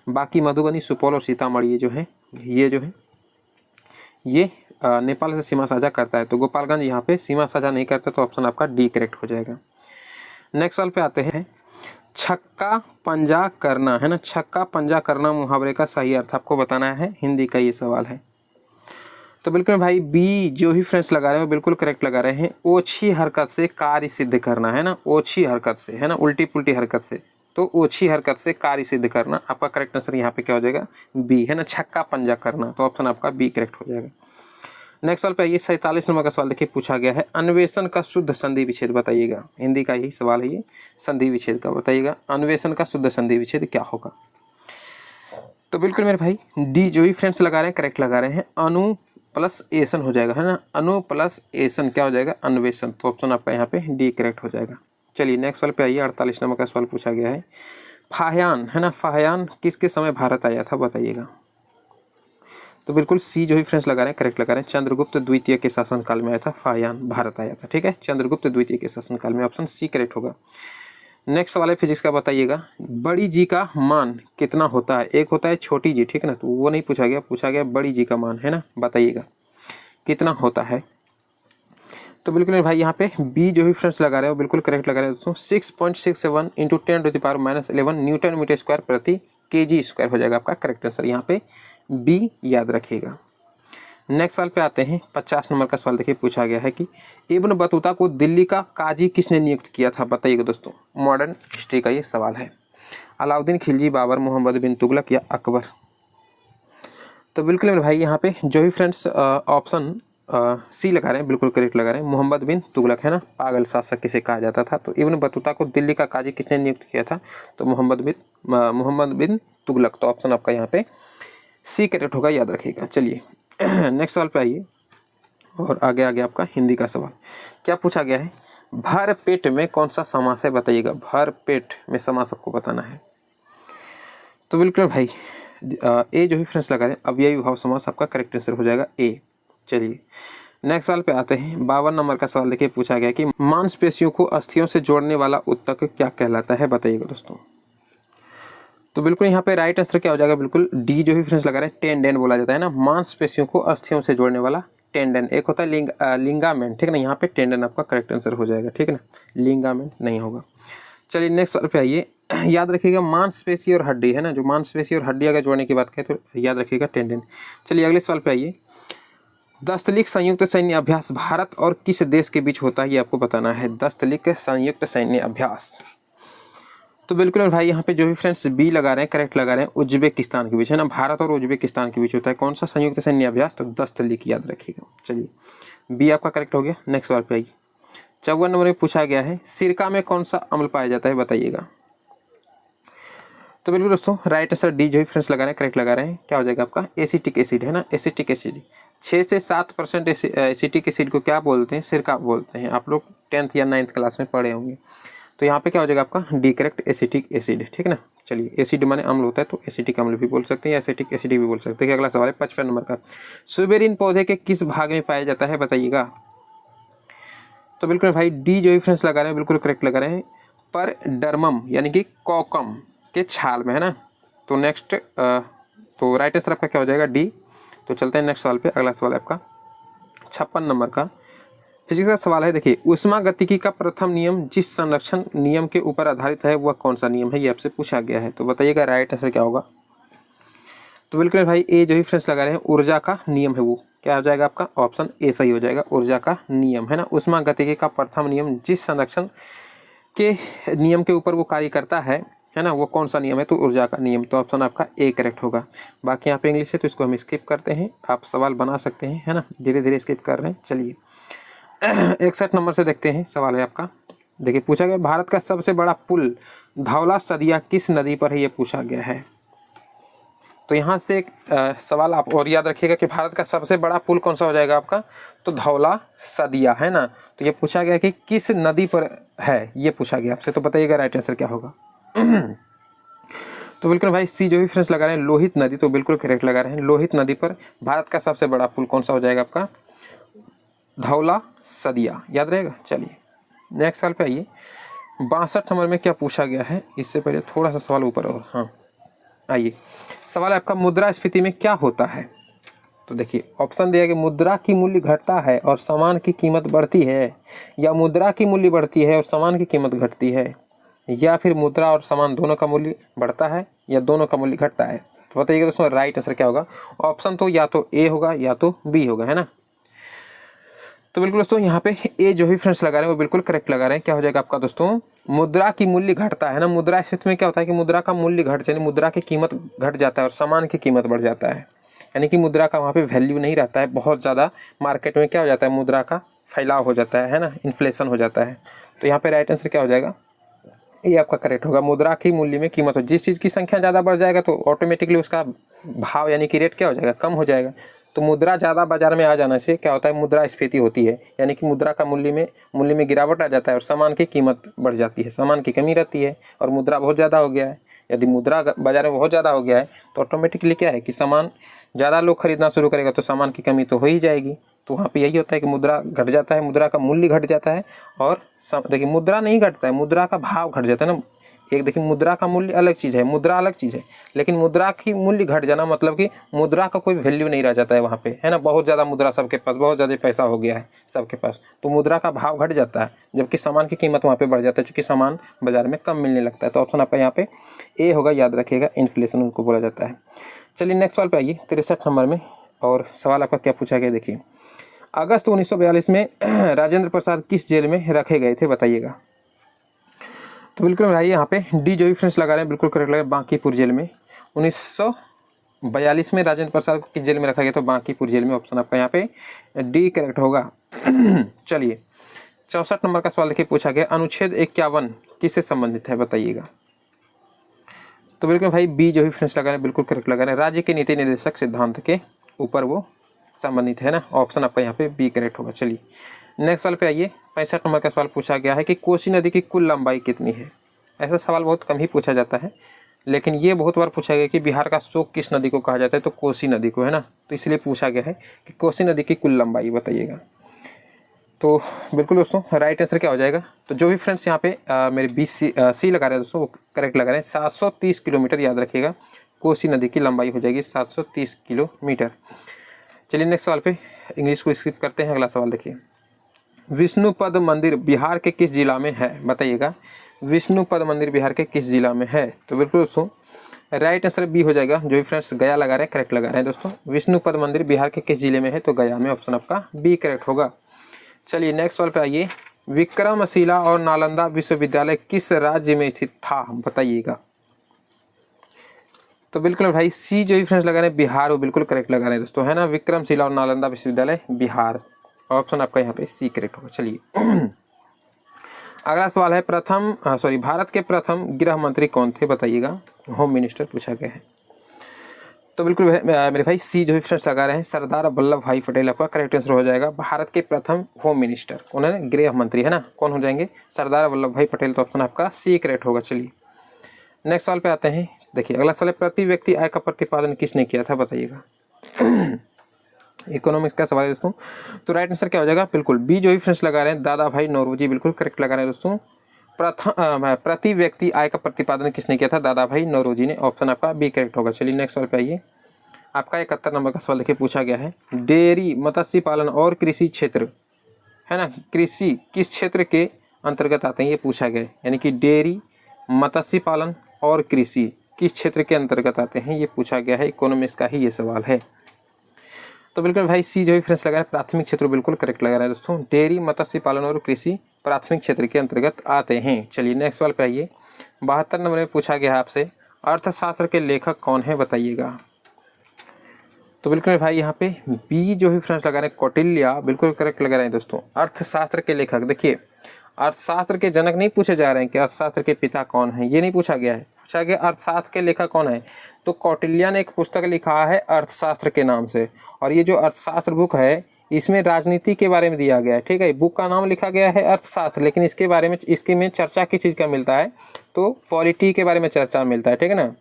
S1: बाकी मधुबनी, सुपौल और सीतामढ़ी ये जो है ये नेपाल से सीमा साझा करता है। तो गोपालगंज यहाँ पे सीमा साझा नहीं करता, तो ऑप्शन आपका डी करेक्ट हो जाएगा। नेक्स्ट सवाल पे आते हैं, छक्का पंजा करना, है ना, छक्का पंजा करना मुहावरे का सही अर्थ आपको बताना है, हिंदी का ये सवाल है। तो बिल्कुल भाई बी जो ही फ्रेंड्स लगा रहे हैं वो बिल्कुल करेक्ट लगा रहे हैं। ओछी हरकत से कार्य सिद्ध करना, है ना, ओछी हरकत से, है ना, उल्टी पुल्टी हरकत से, तो ओछी हरकत से कार्य सिद्ध करना। आपका करेक्ट आंसर यहाँ पे क्या हो जाएगा, बी, है ना, छक्का पंजा करना। तो ऑप्शन आपका बी करेक्ट हो जाएगा। नेक्स्ट सवाल पे आइए, 47 नंबर का सवाल देखिए, पूछा गया है अन्वेषण का शुद्ध संधि विच्छेद बताइएगा। हिंदी का यही सवाल है ये, संधि विच्छेद का बताइएगा। अन्वेषण का शुद्ध संधि विच्छेद क्या होगा। तो बिल्कुल मेरे भाई डी जो ही फ्रेंड्स लगा रहे हैं करेक्ट लगा रहे हैं, अनु प्लस एसन हो जाएगा, है ना, अनु प्लस एसन क्या हो जाएगा, अन्वेषण। तो ऑप्शन आपका यहाँ पे डी करेक्ट हो जाएगा। चलिए नेक्स्ट सवाल पे आइए, 48 नंबर का सवाल पूछा गया है, फाहयान, है ना, फाहयान किसके समय भारत आया था बताइएगा। तो बिल्कुल सी जो ही फ्रेंड्स लगा रहे हैं करेक्ट लगा रहे हैं, चंद्रगुप्त द्वितीय के शासनकाल में आया था, फाहयान भारत आया था, ठीक है, चंद्रगुप्त द्वितीय के शासनकाल में, ऑप्शन सी करेक्ट होगा। नेक्स्ट सवाल है फिजिक्स का, बताइएगा बड़ी जी का मान कितना होता है। एक होता है छोटी जी, ठीक है ना, तो वो नहीं पूछा गया, पूछा गया बड़ी जी का मान, है ना, बताइएगा कितना होता है। तो बिल्कुल भाई यहाँ पे बी जो ही फ्रेंड्स लगा रहे हो बिल्कुल करेक्ट लगा रहे हो दोस्तों। 6.67 × 10⁻⁻11 न्यूटन मीटर स्क्वायर प्रति kg स्क्वायर हो जाएगा आपका करेक्ट आंसर, यहाँ पे बी याद रखिएगा। नेक्स्ट सवाल पे आते हैं, 50 नंबर का सवाल देखिए, पूछा गया है कि इब्न बतूता को दिल्ली का काजी किसने नियुक्त किया था बताइएगा दोस्तों। मॉडर्न हिस्ट्री का ये सवाल है, अलाउद्दीन खिलजी, बाबर, मोहम्मद बिन तुगलक या अकबर। तो बिल्कुल मेरे भाई यहाँ पे जो ही फ्रेंड्स ऑप्शन सी लगा रहे हैं बिल्कुल करेक्ट लगा रहे हैं, मोहम्मद बिन तुगलक, है ना, पागल शासक किसे कहा जाता था। तो इब्न बतूता को दिल्ली का काजी किसने नियुक्त किया था, तो मोहम्मद बिन तुगलक। तो ऑप्शन आपका यहाँ पे सी करेक्ट होगा, याद रखिएगा। चलिए नेक्स्ट सवाल पे आइए, और आगे आगे आपका हिंदी का सवाल क्या पूछा गया है, भर पेट में कौन सा समास है बताइएगा। भर पेट में समास आपको बताना है। तो बिल्कुल भाई ए जो ही फ्रेंड्स लगा रहे हैं, अव्ययी भाव समास आपका करेक्ट आंसर हो जाएगा ए। चलिए नेक्स्ट सवाल पे आते हैं, 52 नंबर का सवाल देखिए, पूछा गया कि मांसपेशियों को अस्थियों से जोड़ने वाला ऊतक क्या कहलाता है बताइएगा दोस्तों। तो बिल्कुल यहाँ पे राइट आंसर क्या हो जाएगा, बिल्कुल डी जो ही फ्रेंड्स लगा रहे हैं, टेंडन बोला जाता है ना, मांसपेशियों को अस्थियों से जोड़ने वाला टेंडन। एक होता है लिंगामेंट, ठीक है ना, यहाँ पे टेंडन आपका करेक्ट आंसर हो जाएगा, ठीक है ना, लिंगामेंट नहीं होगा। चलिए नेक्स्ट सवाल पे आइए, याद रखिएगा मांसपेशी और हड्डी, है ना, जो मांसपेशी और हड्डी अगर जोड़ने की बात करें तो याद रखिएगा टेंडन। चलिए अगले सवाल पे आइए, दस्तलिक संयुक्त सैन्य अभ्यास भारत और किस देश के बीच होता है ये आपको बताना है। दस्तलिक संयुक्त सैन्य अभ्यास, तो बिल्कुल भाई यहाँ पे जो भी फ्रेंड्स बी लगा रहे हैं करेक्ट लगा रहे हैं, उज्बेकिस्तान के बीच, है ना, भारत और उज्बेकिस्तान के बीच होता है कौन सा संयुक्त सैन्य अभ्यास, तो दस्तलिक याद रखिएगा। चलिए बी आपका करेक्ट हो गया। नेक्स्ट सवाल पे आइए, 54 नंबर में पूछा गया है, सिरका में कौन सा अम्ल पाया जाता है बताइएगा। तो बिल्कुल दोस्तों राइट आंसर डी जो ही फ्रेंड्स लगा रहे हैं करेक्ट लगा रहे हैं, क्या हो जाएगा आपका एसिटिक एसिड, है ना, एसिटिक एसिड। 6 से 7% एसिटिक एसिड को क्या बोलते हैं, सिरका बोलते हैं। आप लोग 10th या 9th क्लास में पढ़े होंगे। तो यहाँ पे क्या हो जाएगा आपका डी करेक्ट, एसिटिक एसिड, ठीक है ना। चलिए एसिड माने अम्ल होता है, तो एसिटिक अम्ल भी बोल सकते हैं या एसिटिक एसिड भी बोल सकते हैं। अगला सवाल है 55 नंबर का, सुबेरिन पौधे के किस भाग में पाया जाता है बताइएगा। तो बिल्कुल भाई डी जो ही फ्रेंड्स लगा रहे हैं बिल्कुल करेक्ट लगा रहे हैं, पर डर्मम यानी कि कोकम के छाल में, है ना। तो नेक्स्ट तो राइट आंसर आपका क्या हो जाएगा डी। तो चलते हैं नेक्स्ट सवाल पे। अगला सवाल है आपका 56 नंबर का फिजिक्स का सवाल है, देखिए ऊष्मागतिकी का प्रथम नियम जिस संरक्षण नियम के ऊपर आधारित है वह कौन सा नियम है, ये आपसे पूछा गया है। तो बताइएगा राइट आंसर क्या होगा। तो बिल्कुल भाई ए जो ही फ्रेंड्स लगा रहे हैं, ऊर्जा का नियम है, वो क्या हो जाएगा आपका ऑप्शन ए सही हो जाएगा, ऊर्जा का नियम, है ना। ऊष्मागतिकी का प्रथम नियम जिस संरक्षण के नियम के ऊपर वो कार्य करता है ना, वो कौन सा नियम है, तो ऊर्जा का नियम। तो ऑप्शन आपका ए करेक्ट होगा। बाकी यहाँ पे इंग्लिश है तो इसको हम स्किप करते हैं, आप सवाल बना सकते हैं, है ना, धीरे धीरे स्किप कर रहे हैं। चलिए 61 नंबर से देखते हैं, सवाल है आपका, देखिए पूछा गया भारत का सबसे बड़ा पुल धौला सदिया किस नदी पर है, ये पूछा गया है। तो यहाँ से एक सवाल आप और याद रखिएगा कि भारत का सबसे बड़ा पुल कौन सा हो जाएगा आपका, तो धौला सदिया है ना। तो ये पूछा गया कि किस नदी पर है, ये पूछा गया आपसे, तो बताइएगा राइट आंसर क्या होगा। तो बिल्कुल भाई सी जो भी फ्रेंड्स लगा रहे हैं लोहित नदी, तो बिल्कुल करेक्ट लगा रहे हैं। लोहित नदी पर भारत का सबसे बड़ा पुल कौन सा हो जाएगा आपका, धौला सदिया, याद रहेगा। चलिए नेक्स्ट सवाल पे आइए। 62 नंबर में क्या पूछा गया है, इससे पहले थोड़ा सा सवाल ऊपर और हाँ आइए। सवाल है आपका मुद्रास्फीति में क्या होता है। तो देखिए ऑप्शन दिया कि मुद्रा की मूल्य घटता है और सामान की कीमत बढ़ती है, या मुद्रा की मूल्य बढ़ती है और सामान की कीमत घटती है, या फिर मुद्रा और सामान दोनों का मूल्य बढ़ता है या दोनों का मूल्य घटता है। तो बताइएगा दोस्तों राइट आंसर क्या होगा। ऑप्शन तो या तो ए होगा या तो बी होगा, है ना। तो बिल्कुल दोस्तों यहाँ पे ए जो भी फ्रेंड्स लगा रहे हैं वो बिल्कुल करेक्ट लगा रहे हैं। क्या हो जाएगा आपका दोस्तों, मुद्रा की मूल्य घटता है ना। मुद्रास्फीति में क्या होता है कि मुद्रा का मूल्य घट, यानी मुद्रा की कीमत घट जाता है और सामान की कीमत बढ़ जाता है, यानी कि मुद्रा का वहाँ पे वैल्यू नहीं रहता है। बहुत ज़्यादा मार्केट में क्या हो जाता है, मुद्रा का फैलाव हो जाता है ना, इन्फ्लेशन हो जाता है। तो यहाँ पे राइट आंसर क्या हो जाएगा, ये आपका करेक्ट होगा। मुद्रा की मूल्य में कीमत हो, जिस चीज़ की संख्या ज़्यादा बढ़ जाएगा तो ऑटोमेटिकली उसका भाव यानी कि रेट क्या हो जाएगा, कम हो जाएगा। तो मुद्रा ज़्यादा बाजार में आ जाने से क्या होता है, मुद्रास्फीति होती है, यानी कि मुद्रा का मूल्य में गिरावट आ जाता है और सामान की कीमत बढ़ जाती है, सामान की कमी रहती है और मुद्रा बहुत ज़्यादा हो गया है। यदि मुद्रा बाजार में बहुत ज़्यादा हो गया है तो ऑटोमेटिकली क्या है कि सामान ज़्यादा लोग खरीदना शुरू करेगा तो सामान की कमी तो हो ही जाएगी। तो वहाँ पे यही होता है कि मुद्रा घट जाता है, मुद्रा का मूल्य घट जाता है। और देखिए मुद्रा नहीं घटता है, मुद्रा का भाव घट जाता है ना। एक देखिए मुद्रा का मूल्य अलग चीज़ है, मुद्रा अलग चीज़ है, लेकिन मुद्रा की मूल्य घट जाना मतलब कि मुद्रा का कोई वैल्यू नहीं रह जाता है वहाँ पे, है ना। बहुत ज़्यादा मुद्रा सबके पास, बहुत ज़्यादा पैसा हो गया है सबके पास, तो मुद्रा का भाव घट जाता है, जबकि सामान की कीमत वहाँ पे बढ़ जाता है, क्योंकि सामान बाजार में कम मिलने लगता है। तो ऑप्शन आपका यहाँ पे ए होगा, याद रखिएगा, इन्फ्लेशन उनको बोला जाता है। चलिए नेक्स्ट सवाल पे आइए 63 नंबर में, और सवाल आपका क्या पूछा गया देखिए। अगस्त 1942 में राजेंद्र प्रसाद किस जेल में रखे गए थे, बताइएगा। तो बिल्कुल भाई यहाँ पे डी जो भी फ्रेंड्स लगा रहे हैं बिल्कुल करेक्ट लगा, बांकीपुर जेल में 1942 में राजेंद्र प्रसाद को किस जेल में रखा गया, तो बांकीपुर जेल में। ऑप्शन आपका यहाँ पे डी करेक्ट होगा। चलिए 64 नंबर का सवाल देखिए पूछा गया, अनुच्छेद 51 किससे संबंधित है, बताइएगा। तो बिल्कुल भाई बी जो भी फ्रेंड्स लगा रहे हैं बिल्कुल करेक्ट लगा रहे हैं, राज्य के नीति निर्देशक सिद्धांत के ऊपर वो संबंधित है ना। ऑप्शन आपका यहाँ पे बी करेक्ट होगा। चलिए नेक्स्ट सवाल पे आइए। 65 नंबर का सवाल पूछा गया है कि कोसी नदी की कुल लंबाई कितनी है। ऐसा सवाल बहुत कम ही पूछा जाता है, लेकिन ये बहुत बार पूछा गया कि बिहार का शोक किस नदी को कहा जाता है, तो कोसी नदी को, है ना। तो इसलिए पूछा गया है कि कोसी नदी की कुल लंबाई बताइएगा। तो बिल्कुल दोस्तों राइट आंसर क्या हो जाएगा, तो जो भी फ्रेंड्स यहाँ पे मेरे 20 सी लगा रहे हैं दोस्तों वो करेक्ट लगा रहे हैं। 730 किलोमीटर, याद रखिएगा, कोसी नदी की लंबाई हो जाएगी 730 किलोमीटर। चलिए नेक्स्ट सवाल पे इंग्लिश को स्किप करते हैं। अगला सवाल देखिए, विष्णुपद मंदिर बिहार के किस जिला में है, बताइएगा। विष्णुपद मंदिर बिहार के किस जिला में है, तो बिल्कुल दोस्तों राइट आंसर बी हो जाएगा। जो भी फ्रेंड्स गया लगा रहे हैं करेक्ट लगा रहे हैं दोस्तों। विष्णुपद मंदिर बिहार के किस जिले में है, तो गया में। ऑप्शन आपका बी करेक्ट होगा। चलिए नेक्स्ट सवाल पे आइए। विक्रमशिला और नालंदा विश्वविद्यालय किस राज्य में स्थित था, बताइएगा। तो बिल्कुल भाई सी जो भी फ्रेंड्स लगा रहे हैं बिहार, वो बिल्कुल करेक्ट लगा रहे हैं दोस्तों, है ना। विक्रमशिला और नालंदा विश्वविद्यालय बिहार। ऑप्शन आपका यहाँ पे सी करेक्ट होगा। चलिए अगला सवाल है, भारत के प्रथम गृह मंत्री कौन थे, बताइएगा। होम मिनिस्टर पूछा गया है। तो बिल्कुल मेरे भाई सी जो भी फ्रेंड्स लगा रहे हैं सरदार वल्लभ भाई पटेल आपका करेक्ट आंसर हो जाएगा। भारत के प्रथम होम मिनिस्टर कौन है, गृह मंत्री, है ना, कौन हो जाएंगे, सरदार वल्लभ भाई पटेल। तो ऑप्शन आपका सी करेक्ट होगा। चलिए नेक्स्ट सवाल पे आते हैं। देखिए अगला सवाल है, प्रति व्यक्ति आय का प्रतिपादन किसने किया था, बताइएगा। इकोनॉमिक्स का सवाल है दोस्तों। तो राइट आंसर क्या हो जाएगा, बिल्कुल बी जो भी फ्रेंड्स लगा रहे हैं दादा भाई नौरोजी, बिल्कुल करेक्ट लगा रहे हैं दोस्तों। प्रति व्यक्ति आय का प्रतिपादन किसने किया था, दादा भाई नौरोजी ने। ऑप्शन आपका बी करेक्ट होगा। चलिए नेक्स्ट सवाल पे आइए। आपका 71 नंबर का सवाल देखिए पूछा गया है, डेयरी, मत्स्य पालन और कृषि क्षेत्र, है ना, कृषि किस क्षेत्र के अंतर्गत आते हैं, ये पूछा गया है। यानी कि डेयरी, मत्स्य पालन और कृषि किस क्षेत्र के अंतर्गत आते हैं, ये पूछा गया है। इकोनॉमिक्स का ही ये सवाल है। तो बिल्कुल भाई सी जो भी फ्रेंड्स लगा रहे हैं प्राथमिक क्षेत्र, बिल्कुल करेक्ट लगा रहा है दोस्तों। डेयरी, मत्स्य पालन और कृषि प्राथमिक क्षेत्र के अंतर्गत आते हैं। चलिए नेक्स्ट सवाल पे आइए। 72 नंबर में पूछा गया है आपसे, अर्थशास्त्र के लेखक कौन है, बताइएगा। तो बिल्कुल भाई यहाँ पे बी जो भी फ्रेंड्स लगा रहे हैं कौटिल्य, बिल्कुल करेक्ट लगा रहे हैं दोस्तों। अर्थशास्त्र के लेखक देखिए, अर्थशास्त्र के जनक नहीं पूछे जा रहे हैं कि अर्थशास्त्र के पिता कौन हैं, ये नहीं पूछा गया है। पूछा गया अर्थशास्त्र के लेखक कौन है, तो कौटिल्य ने एक पुस्तक लिखा है अर्थशास्त्र के नाम से। और ये जो अर्थशास्त्र बुक है इसमें राजनीति के बारे में दिया गया है, ठीक है। बुक का नाम लिखा गया है अर्थशास्त्र, लेकिन इसके बारे में इसके में चर्चा किस चीज़ का मिलता है, तो पॉलिटी के बारे में चर्चा मिलता है, ठीक है ना।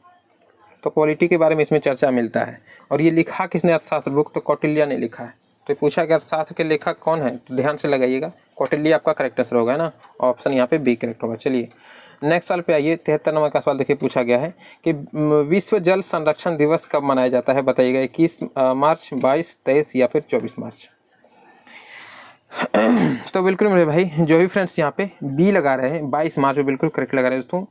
S1: तो पॉलिटी के बारे में इसमें चर्चा मिलता है। और ये लिखा किसने अर्थशास्त्र बुक, तो कौटिल्य ने लिखा है। तो पूछा कि अर्थशास्त्र के लेखक कौन है, तो ध्यान से लगाइएगा, कौटिल्य आपका करेक्ट आंसर होगा, है ना। ऑप्शन यहाँ पे बी करेक्ट होगा। चलिए नेक्स्ट सवाल पे आइए। 73 नंबर का सवाल देखिए, पूछा गया है कि विश्व जल संरक्षण दिवस कब मनाया जाता है, बताइएगा। 21 मार्च, 22, 23 या फिर 24 मार्च। तो बिल्कुल मेरे भाई जो भी फ्रेंड्स यहाँ पे बी लगा रहे हैं 22 मार्च में बिल्कुल करेक्ट लगा रहे हैं दोस्तों।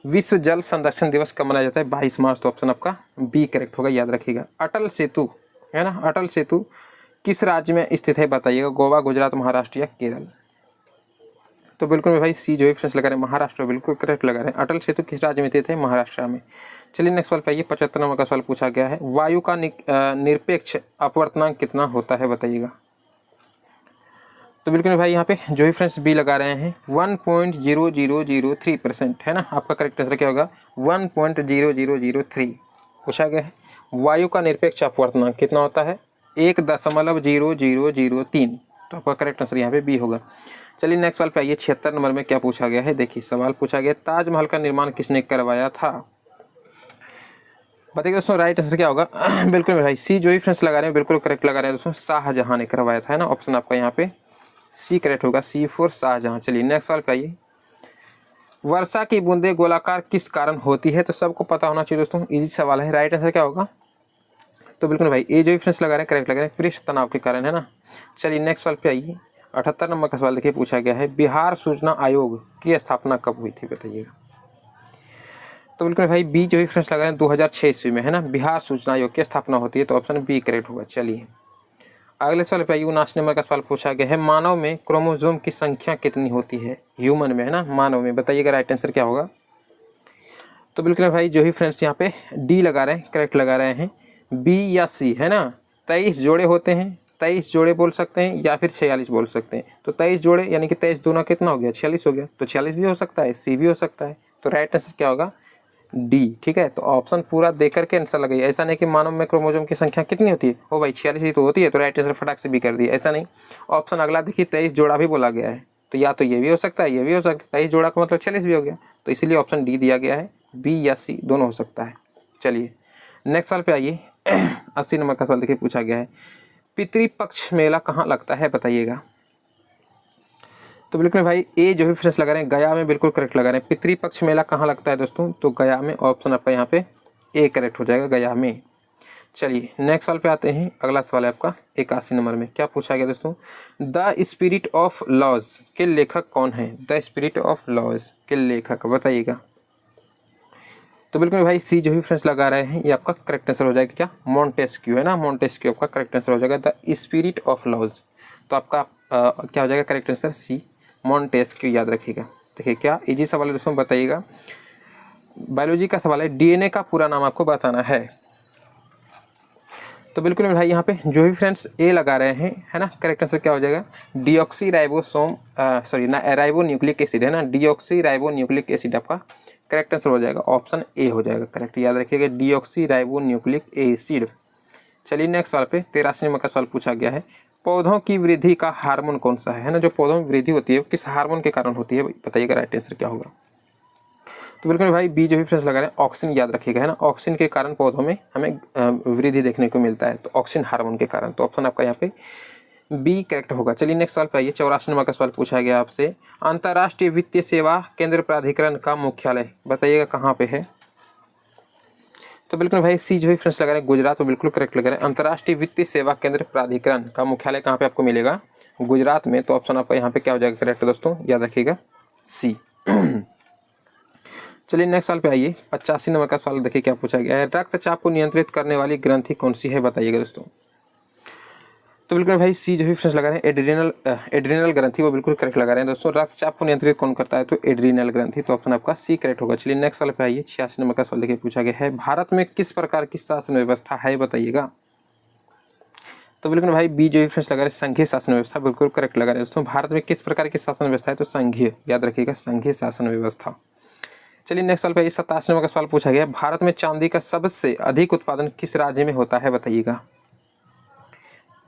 S1: विश्व जल संरक्षण दिवस कब मनाया जाता है, 22 मार्च। तो ऑप्शन आपका बी करेक्ट होगा, याद रखिएगा। अटल सेतु है ना, अटल सेतु किस राज्य में स्थित है, बताइएगा। गोवा, गुजरात, महाराष्ट्र या केरल। तो बिल्कुल मेरे भाई सी जो भी फ्रेंड्स लगा रहे हैं महाराष्ट्र, बिल्कुल करेक्ट लगा रहे हैं। अटल सेतु किस राज्य में स्थित है, महाराष्ट्र में। चलिए नेक्स्ट सवाल पे आइए। 75 नंबर का सवाल पूछा गया है, वायु का निरपेक्ष अपवर्तनांक कितना होता है, बताइएगा। तो बिल्कुल भाई यहाँ पे जो भी फ्रेंड्स बी लगा रहे हैं 1.0003% है ना, आपका करेक्ट आंसर क्या होगा 1.0003। पूछा गया है वायु का निरपेक्ष अपवर्तनांक कितना होता है, 1.0003। तो आपका करेक्ट आंसर यहाँ पे बी होगा। चलिए नेक्स्ट सवाल पे आइए। 76 नंबर में क्या पूछा गया है, देखिए सवाल पूछा गया ताजमहल का निर्माण किसने करवाया था, बताइए दोस्तों। राइट आंसर क्या होगा बिल्कुल भाई सी जो भी फ्रेंड्स लगा रहे हैं बिल्कुल करेक्ट लगा रहे हैं दोस्तों, शाहजहां ने करवाया था, है ना। ऑप्शन आपका यहाँ पे सी करेक्ट होगा, सी फॉर शाहजहां। चलिए नेक्स्ट सवाल पे आइए। वर्षा की बूंदें गोलाकार किस कारण होती है, तो सबको पता होना चाहिए दोस्तों, इजी सवाल है। राइट आंसर क्या होगा, तो बिल्कुल भाई ए जो भी फ्रेंड्स लगा रहे हैं करेक्ट लगा रहे हैं, पृष्ठ तनाव के कारण, है ना। चलिए नेक्स्ट सवाल पे आइए। 78 नंबर का सवाल देखिए, पूछा गया है बिहार सूचना आयोग की स्थापना कब हुई थी, बताइएगा। तो बिल्कुल भाई बी जो भी फ्रेंड्स लगा रहे हैं 2006 ईस्वी में, है ना, बिहार सूचना आयोग की स्थापना होती है। तो ऑप्शन बी करेक्ट होगा। चलिए अगले सवाल पे आइए। 79 नंबर का सवाल पूछा गया है मानव में क्रोमोसोम की संख्या कितनी होती है, ह्यूमन में, है ना, मानव में, बताइएगा। राइट आंसर क्या होगा, तो बिल्कुल भाई जो ही फ्रेंड्स यहाँ पे डी लगा रहे हैं करेक्ट लगा रहे हैं, बी या सी, है ना। 23 जोड़े होते हैं, 23 जोड़े बोल सकते हैं या फिर 46 बोल सकते हैं। तो 23 जोड़े यानी कि 23 दूना कितना हो गया, 46 हो गया। तो 46 भी हो सकता है, सी भी हो सकता है। तो राइट आंसर क्या होगा, डी, ठीक है। तो ऑप्शन पूरा देख करके आंसर लगाइए। ऐसा नहीं कि मानव में क्रोमोसोम की संख्या कितनी होती है, ओ भाई 46 ही तो होती है, तो राइट आंसर फटाक से भी कर दिए, ऐसा नहीं। ऑप्शन अगला देखिए 23 जोड़ा भी बोला गया है, तो या तो ये भी हो सकता है ये भी हो सकता है, 23 जोड़ा का मतलब 46 भी हो गया, तो इसीलिए ऑप्शन डी दिया गया है, बी या सी दोनों हो सकता है। चलिए नेक्स्ट सवाल पे आइए। 80 नंबर का सवाल देखिए, पूछा गया है पितृपक्ष मेला कहाँ लगता है, बताइएगा। तो बिल्कुल भाई ए जो भी फ्रेंड्स लगा रहे हैं गया में बिल्कुल करेक्ट लगा रहे हैं। पितृपक्ष मेला कहाँ लगता है दोस्तों, तो गया में। ऑप्शन आपका यहाँ पे ए करेक्ट हो जाएगा, गया में। चलिए नेक्स्ट सवाल पे आते हैं। अगला सवाल है आपका 81 नंबर में, क्या पूछा गया दोस्तों, द स्पिरिट ऑफ लॉज के लेखक कौन है, द स्पिरिट ऑफ लॉज के लेखक, बताइएगा। तो बिल्कुल भाई सी जो भी फ्रेंड्स लगा रहे हैं ये आपका करेक्ट आंसर हो जाएगा, क्या, मॉन्टेस्क्यू, है ना, मॉन्टेस्क्यू आपका करेक्ट आंसर हो जाएगा, द स्पिरिट ऑफ लॉज। तो आपका क्या हो जाएगा करेक्ट आंसर, सी मॉन्टेस्क्यू, याद रखिएगा। देखिए क्या इजी सवाल है दोस्तों, बताइएगा। बायोलॉजी का सवाल है, डीएनए का पूरा नाम आपको बताना है। तो बिल्कुल भाई यहाँ पे जो भी फ्रेंड्स ए लगा रहे हैं, है ना, करेक्ट आंसर क्या हो जाएगा, deoxy ribosome ribo nucleic acid, है ना, डीऑक्सी राइबो न्यूक्लिक एसिड आपका करेक्ट आंसर हो जाएगा, ऑप्शन ए हो जाएगा करेक्ट, याद रखिएगा, डीऑक्सी राइबो न्यूक्लिक एसिड। चलिए नेक्स्ट सवाल पे 83 नंबर का सवाल पूछा गया है, पौधों की वृद्धि का हार्मोन कौन सा है ना, जो पौधों में वृद्धि होती है वो किस हार्मोन के कारण होती है, बताइएगा। राइट आंसर क्या होगा, तो बिल्कुल भाई बी जो भी फ्रेंड्स लगा रहे हैं ऑक्सीन, याद रखिएगा, है ना, ऑक्सीन के कारण पौधों में हमें वृद्धि देखने को मिलता है, तो ऑक्सीन हार्मोन के कारण। तो ऑप्शन आपका यहाँ पे बी करेक्ट होगा। चलिए नेक्स्ट सवाल पे आइए। 84 नंबर का सवाल पूछा गया आपसे, अंतर्राष्ट्रीय वित्तीय सेवा केंद्र प्राधिकरण का मुख्यालय, बताइएगा कहाँ पे है। तो बिल्कुल भाई सी जो भी फ्रेंड्स लगा रहे हैं गुजरात, तो बिल्कुल करेक्ट लगा रहे हैं, अंतर्राष्ट्रीय वित्तीय सेवा केंद्र प्राधिकरण का मुख्यालय कहाँ पे आपको मिलेगा, गुजरात में। तो ऑप्शन आपका यहाँ पे क्या हो जाएगा करेक्ट दोस्तों, याद रखिएगा, सी। चलिए नेक्स्ट सवाल पे आइए। 85 नंबर का सवाल देखिए क्या पूछा गया है, रक्तचाप को नियंत्रित करने वाली ग्रंथि कौन सी है, बताइएगा दोस्तों। तो बिल्कुल भाई सी जो भी फ्रेंड्स लगा रहे हैं एड्रिनल ग्रंथि, वो बिल्कुल करेक्ट लगा रहे हैं दोस्तों। रक्तचाप को नियंत्रित कौन करता है, तो एड्रिनल ग्रंथि। तो ऑप्शन आपका सी करेक्ट होगा। चलिए नेक्स्ट सवाल पे आइए। 86 नंबर का सवाल देखिए पूछा गया है, भारत में किस प्रकार की शासन व्यवस्था है, बताइएगा। तो बिल्कुल भाई बी जो फ्रेंड्स लगा रहे हैं संघीय शासन व्यवस्था, बिल्कुल करेक्ट लगा रहे हैं दोस्तों। भारत में किस प्रकार की शासन व्यवस्था है, तो संघीय, याद रखिएगा संघीय शासन व्यवस्था। चलिए नेक्स्ट सवाल पे 87 नंबर का सवाल पूछा गया, भारत में चांदी का सबसे अधिक उत्पादन किस राज्य में होता है बताइएगा।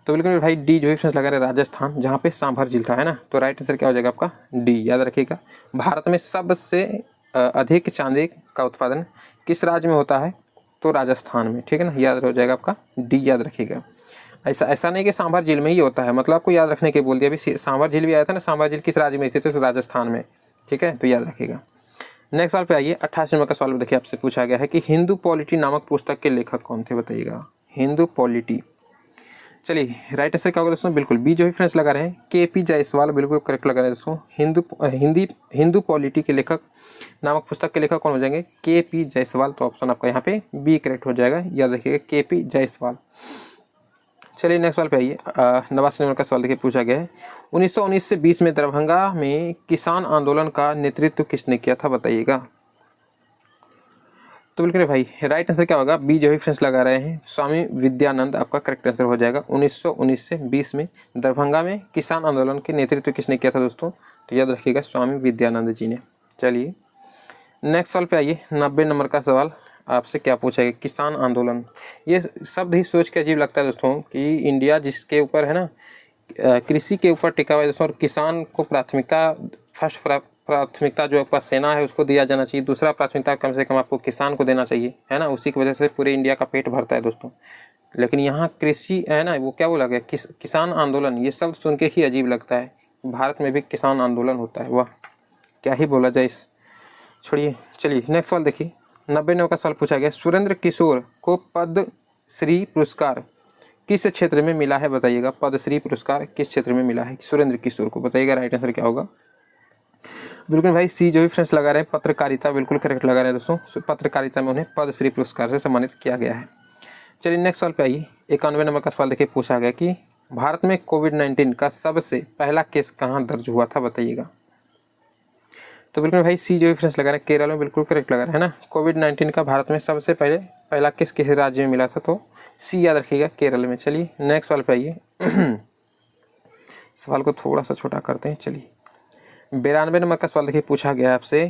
S1: तो बिल्कुल भाई डी जो फ्रेंड्स लगा रहे हैं राजस्थान, जहाँ पे सांभर झील था, है ना। तो राइट आंसर क्या हो जाएगा आपका डी, याद रखिएगा। भारत में सबसे अधिक चांदी का उत्पादन किस राज्य में होता है, तो राजस्थान में, ठीक है ना, याद हो जाएगा आपका डी, याद रखिएगा। ऐसा नहीं कि सांभर झील में ही होता है, मतलब आपको याद रखने के बोल दिया। अभी सांभर झील भी आया था ना, सांभर झील किस राज्य में स्थित है, तो राजस्थान में, ठीक है, तो याद रखिएगा। नेक्स्ट सवाल पे आइए, 88 नंबर का सवाल देखिए, आपसे पूछा गया है कि हिंदू पॉलिटी नामक पुस्तक के लेखक कौन थे बताइएगा। हिंदू पॉलिटी, चलिए राइट आंसर क्या होगा दोस्तों, बिल्कुल बी जो ही फ्रेंड्स लगा रहे हैं के.पी. जायसवाल, बिल्कुल करेक्ट लगा रहे हैं दोस्तों। हिंदू पॉलिटी के लेखक नामक पुस्तक के लेखक कौन हो जाएंगे, के.पी. जायसवाल। तो ऑप्शन आपका यहाँ पे बी करेक्ट हो जाएगा, याद रखिएगा के.पी. जायसवाल। चलिए नेक्स्ट सवाल पे आइए, 89 नंबर का सवाल देखिए, पूछा गया है 1919 से 20 में दरभंगा में किसान आंदोलन का नेतृत्व किसने किया था बताइएगा। तो बिल्कुल भाई राइट आंसर क्या होगा, बी जो ही फ्रेंड्स लगा रहे हैं स्वामी विद्यानंद, आपका करेक्ट आंसर हो जाएगा। 1919 से 20 में दरभंगा में किसान आंदोलन के नेतृत्व किसने किया था दोस्तों, तो याद रखिएगा स्वामी विद्यानंद जी ने। चलिए नेक्स्ट सवाल पे आइए, 90 नंबर का सवाल आपसे क्या पूछा गया, किसान आंदोलन। ये शब्द ही सोच के अजीब लगता है दोस्तों कि इंडिया जिसके ऊपर है ना कृषि के ऊपर टिका हुआ है दोस्तों, और किसान को प्राथमिकता, फर्स्ट प्राथमिकता जो आपका सेना है उसको दिया जाना चाहिए, दूसरा प्राथमिकता कम से कम आपको किसान को देना चाहिए, है ना। उसी की वजह से पूरे इंडिया का पेट भरता है दोस्तों। लेकिन यहाँ कृषि है ना, वो क्या बोला गया, किसान आंदोलन, ये शब्द सुन के ही अजीब लगता है। भारत में भी किसान आंदोलन होता है, वाह क्या ही बोला जाए इस, छोड़िए। चलिए नेक्स्ट सवाल देखिए, 90 नंबर का सवाल पूछा गया, सुरेंद्र किशोर को पद्मश्री पुरस्कार किस क्षेत्र में मिला है बताइएगा। पद्मश्री पुरस्कार किस क्षेत्र में मिला है सुरेंद्र किशोर को, बताइएगा राइट आंसर क्या होगा। बिल्कुल भाई सी जो भी फ्रेंड्स लगा रहे हैं पत्रकारिता, बिल्कुल करेक्ट लगा रहे हैं दोस्तों। पत्रकारिता में उन्हें पद्मश्री पुरस्कार से सम्मानित किया गया है। चलिए नेक्स्ट सवाल पे आइए, 91 नंबर का सवाल देखिए, पूछा गया कि भारत में कोविड-19 का सबसे पहला केस कहाँ दर्ज हुआ था बताइएगा। तो बिल्कुल भाई सी जो भी फ्रेंड्स लगा रहे हैं केरल में, बिल्कुल करेक्ट लगा रहे हैं ना। कोविड-19 का भारत में सबसे पहला केस किस राज्य में मिला था, तो सी याद रखिएगा केरल में। चलिए नेक्स्ट सवाल पे आइए सवाल को थोड़ा सा छोटा करते हैं। चलिए 92 नंबर का सवाल देखिए, पूछा गया है आपसे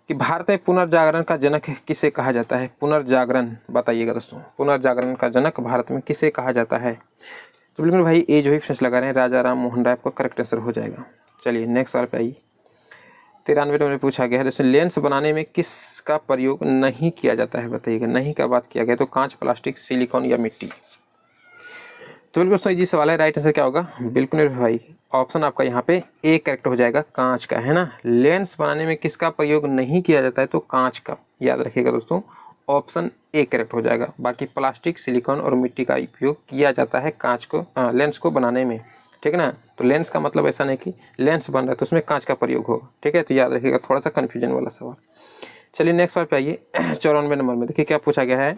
S1: कि भारत में पुनर्जागरण का जनक किसे कहा जाता है। पुनर्जागरण बताइएगा दोस्तों, पुनर्जागरण का जनक भारत में किसे कहा जाता है। तो बिल्कुल भाई ए जो ही फ्रेंड्स लगा रहे हैं राजा राम मोहन राय, आपका करेक्ट आंसर हो जाएगा। चलिए नेक्स्ट सवाल पे आइए, 93 नंबर पूछा गया है दोस्तों, लेंस बनाने में किसका प्रयोग नहीं किया जाता है बताइएगा। नहीं का बात किया गया तो कांच, प्लास्टिक, सिलिकॉन या मिट्टी। तो बिल्कुल दोस्तों जी सवाल है, राइट आंसर क्या होगा, बिल्कुल भाई ऑप्शन आपका यहाँ पे ए करेक्ट हो जाएगा, कांच का, है ना। लेंस बनाने में किसका प्रयोग नहीं किया जाता है, तो कांच का, याद रखिएगा दोस्तों, ऑप्शन ए करेक्ट हो जाएगा। बाकी प्लास्टिक, सिलिकॉन और मिट्टी का उपयोग किया जाता है कांच को, लेंस को बनाने में, ठीक है ना। तो लेंस का मतलब ऐसा नहीं कि लेंस बन रहा है तो उसमें कांच का प्रयोग होगा, ठीक है, तो याद रखिएगा, थोड़ा सा कन्फ्यूजन वाला सवाल। चलिए नेक्स्ट सवाल पे आइए, 94 नंबर में देखिए क्या पूछा गया है,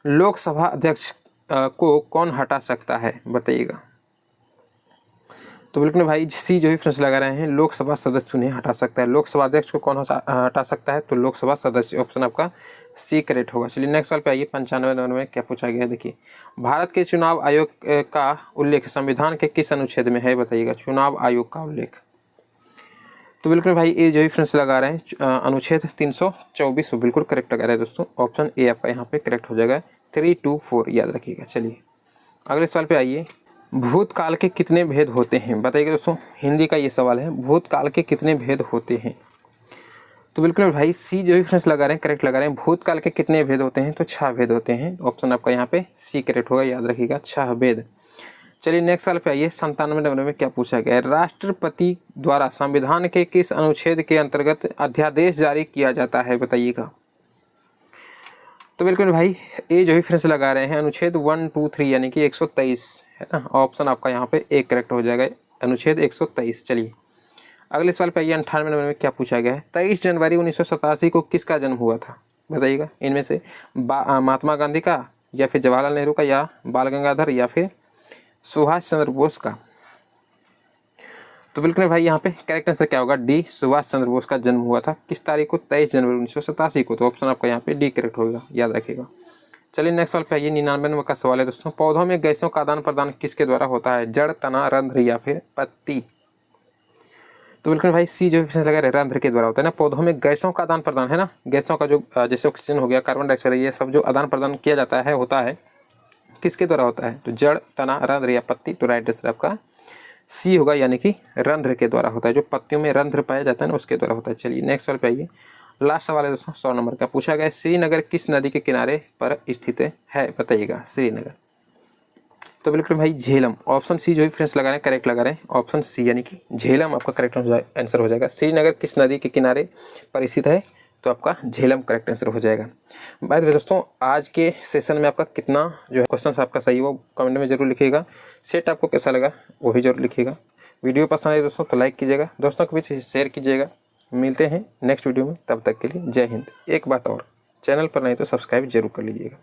S1: लोकसभा अध्यक्ष को कौन हटा सकता है बताइएगा। तो बिल्कुल भाई सी जो ही फ्रेंड्स लगा रहे हैं, लोकसभा सदस्य उन्हें हटा सकता है। लोकसभा अध्यक्ष को कौन हटा सकता है, तो लोकसभा सदस्य, ऑप्शन आपका सी करेक्ट होगा। चलिए नेक्स्ट सवाल पे आइए, 95 नंबर में क्या पूछा गया है देखिए, भारत के चुनाव आयोग का उल्लेख संविधान के किस अनुच्छेद में है बताइएगा। चुनाव आयोग का उल्लेख, तो बिल्कुल भाई ए जो ही फ्रेंड्स लगा रहे हैं अनुच्छेद 324, बिल्कुल करेक्ट लगा रहे हैं दोस्तों, ऑप्शन ए आपका यहाँ पे करेक्ट हो जाएगा, 324 याद रखिएगा। चलिए अगले सवाल पे आइए, भूतकाल के कितने भेद होते हैं बताइएगा दोस्तों। हिंदी का ये सवाल है, भूतकाल के कितने भेद होते हैं। तो बिल्कुल भाई सी जो भी फ्रेंड्स लगा रहे हैं करेक्ट लगा रहे हैं, भूतकाल के कितने भेद होते हैं, तो 6 भेद होते हैं, ऑप्शन आपका यहाँ पे सी करेक्ट होगा, याद रखिएगा 6 भेद। चलिए नेक्स्ट सवाल पे आइए, 97 नंबर में क्या पूछा गया है, राष्ट्रपति द्वारा संविधान के किस अनुच्छेद के अंतर्गत अध्यादेश जारी किया जाता है बताइएगा। तो बिल्कुल भाई ए जो ही फ्रेंड्स लगा रहे हैं, अनुच्छेद 1, 2, 3 यानी कि 123 है ना, ऑप्शन आपका यहाँ पे ए करेक्ट हो जाएगा, अनुच्छेद 123। चलिए अगले सवाल पे आइए, 98 नंबर में क्या पूछा गया है, 23 जनवरी 1987 को किसका जन्म हुआ था बताइएगा। इनमें से महात्मा गांधी का, या फिर जवाहरलाल नेहरू का, या बाल गंगाधर, या फिर सुभाष चंद्र बोस का। तो बिल्कुल भाई यहाँ पे करेक्ट आंसर क्या होगा, डी, सुभाष चंद्र बोस का जन्म हुआ था किस तारीख को, 23 जनवरी 1987 को। तो ऑप्शन आपका यहाँ पे डी करेक्ट होगा, याद रखिएगा। चलिए नेक्स्ट सवाल पे आइए। 99 नंबर का सवाल है दोस्तों, पौधों में गैसों का आदान प्रदान किसके द्वारा होता है? जड़, तना, रंध्र या फिर पत्ती? तो बिल्कुल भाई सी जो ऑप्शन लगा रंध्र के द्वारा होता है ना। पौधों में गैसों का आदान प्रदान है ना, गैसों का जो जैसे ऑक्सीजन हो गया, कार्बन डाइऑक्साइड, ये सब जो आदान प्रदान किया जाता है होता है किसके द्वारा होता है? तो जड़, तना, रंध्र या पत्ती? तो राइट आंसर आपका सी होगा, यानी कि रंध्र के द्वारा होता है। जो पत्तियों में रंध्र पाया जाता है ना, उसके द्वारा होता है। चलिए नेक्स्ट सवाल पे आइए। लास्ट सवाल है दोस्तों 100 नंबर का। पूछा गया श्रीनगर किस नदी के किनारे पर स्थित है? बताइएगा श्रीनगर। तो बिल्कुल भाई झेलम, ऑप्शन सी जो भी फ्रेंड्स लगा रहे हैं करेक्ट लगा रहे हैं, ऑप्शन सी यानी कि झेलम आपका करेक्ट आंसर हो जाएगा। श्रीनगर किस नदी के किनारे पर स्थित है? तो आपका झेलम करेक्ट आंसर हो जाएगा। बाद में दोस्तों आज के सेशन में आपका कितना जो है क्वेश्चन आपका सही वो कमेंट में जरूर लिखिएगा। सेट आपको कैसा लगा वो भी जरूर लिखिएगा। वीडियो पसंद आए दोस्तों तो लाइक कीजिएगा, दोस्तों के बीच शेयर कीजिएगा। मिलते हैं नेक्स्ट वीडियो में, तब तक के लिए जय हिंद। एक बात और, चैनल पर नहीं तो सब्सक्राइब जरूर कर लीजिएगा।